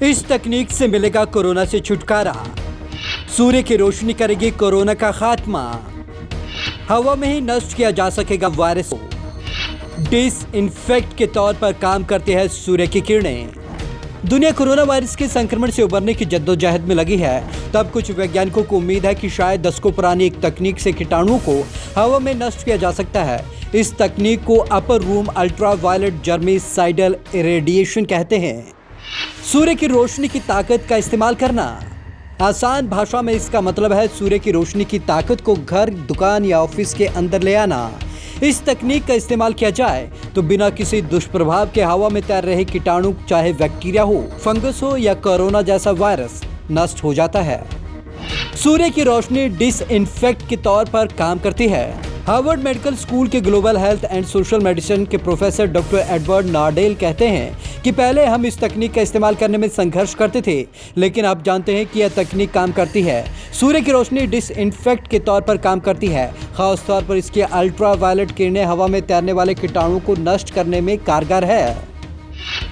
इस तकनीक से मिलेगा कोरोना से छुटकारा। सूर्य की रोशनी करेगी कोरोना का खात्मा। हवा में ही नष्ट किया जा सकेगा वायरस को। डिसइंफेक्ट के तौर पर काम करती है सूर्य की किरणें। दुनिया कोरोना वायरस के संक्रमण से उबरने की जद्दोजहद में लगी है। तब कुछ वैज्ञानिकों को उम्मीद है कि शायद दशकों पुरानी एक तकनीक से कीटाणुओं को हवा में नष्ट किया जा सकता है। इस तकनीक को अपर रूम अल्ट्रावायलेट जर्मिसाइडल इरेडिएशन कहते हैं। सूर्य की रोशनी की ताकत का इस्तेमाल करना। आसान भाषा में इसका मतलब है सूर्य की रोशनी की ताकत को घर, दुकान या ऑफिस के अंदर ले आना। इस तकनीक का इस्तेमाल किया जाए तो बिना किसी दुष्प्रभाव के हवा में तैर रहे कीटाणु, चाहे बैक्टीरिया हो, फंगस हो या कोरोना जैसा वायरस, नष्ट हो जाता है। सूर्य की रोशनी डिसइंफेक्ट के तौर पर काम करती है। हार्वर्ड मेडिकल स्कूल के global health and social medicine के प्रोफेसर डॉक्टर एडवर्ड नार्डेल कहते हैं कि पहले हम इस तकनीक का इस्तेमाल करने में संघर्ष करते थे, लेकिन अब जानते हैं कि यह तकनीक काम करती है। सूर्य की रोशनी डिसइंफेक्ट के तौर पर काम करती है। खास तौर पर इसकी अल्ट्रावायलेट किरणें हवा में तैरने वाले कीटाणुओं को नष्ट करने में कारगर है।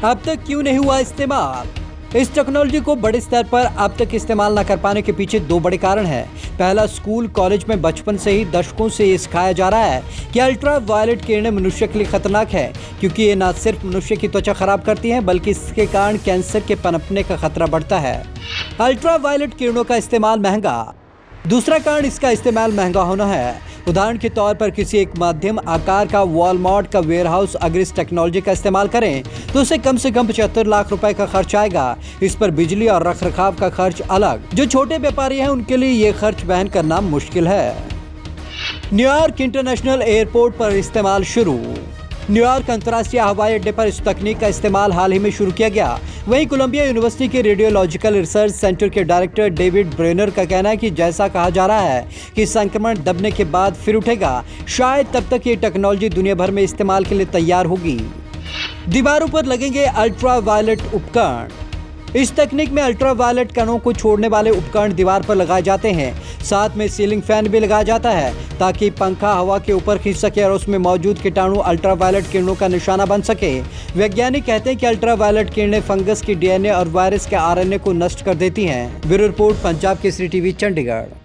अब तक क्यों नहीं हुआ इस्तेमाल? इस टेक्नोलॉजी को बड़े स्तर पर अब तक इस्तेमाल न कर पाने के पीछे दो बड़े कारण हैं। पहला, स्कूल कॉलेज में बचपन से ही दशकों से ये सिखाया जा रहा है कि अल्ट्रावायलेट किरणें मनुष्य के लिए खतरनाक है, क्योंकि ये न सिर्फ मनुष्य की त्वचा खराब करती हैं, बल्कि इसके कारण कैंसर के पनपने का खतरा बढ़ता है। अल्ट्रावायलेट किरणों का इस्तेमाल महंगा। दूसरा कारण इसका इस्तेमाल महंगा होना है। उदाहरण के तौर पर किसी एक मध्यम आकार का वॉलमार्ट का वेयरहाउस अगर इस टेक्नोलॉजी का इस्तेमाल करें तो उसे कम से कम 75 लाख रुपए का खर्च आएगा। इस पर बिजली और रखरखाव का खर्च अलग। जो छोटे व्यापारी हैं उनके लिए ये खर्च वहन करना मुश्किल है। न्यूयॉर्क इंटरनेशनल एयरपोर्ट पर इस्तेमाल शुरू। न्यूयॉर्क अंतर्राष्ट्रीय हवाई अड्डे पर इस तकनीक का इस्तेमाल हाल ही में शुरू किया गया। वहीं कोलंबिया यूनिवर्सिटी के रेडियोलॉजिकल रिसर्च सेंटर के डायरेक्टर डेविड ब्रेनर का कहना है कि जैसा कहा जा रहा है कि संक्रमण दबने के बाद फिर उठेगा, शायद तब तक ये टेक्नोलॉजी दुनिया भर में इस्तेमाल के लिए तैयार होगी। दीवारों पर लगेंगे अल्ट्रावायलेट उपकरण। इस तकनीक में अल्ट्रावायलेट कणों को छोड़ने वाले उपकरण दीवार पर लगाए जाते हैं। साथ में सीलिंग फैन भी लगाया जाता है ताकि पंखा हवा के ऊपर खींच सके और उसमें मौजूद कीटाणु अल्ट्रावायलेट किरणों का निशाना बन सके। वैज्ञानिक कहते हैं कि अल्ट्रावायलेट किरणें फंगस की डीएनए और वायरस के आरएनए को नष्ट कर देती हैं। Bureau report, Punjab Kesari TV, Chandigarh.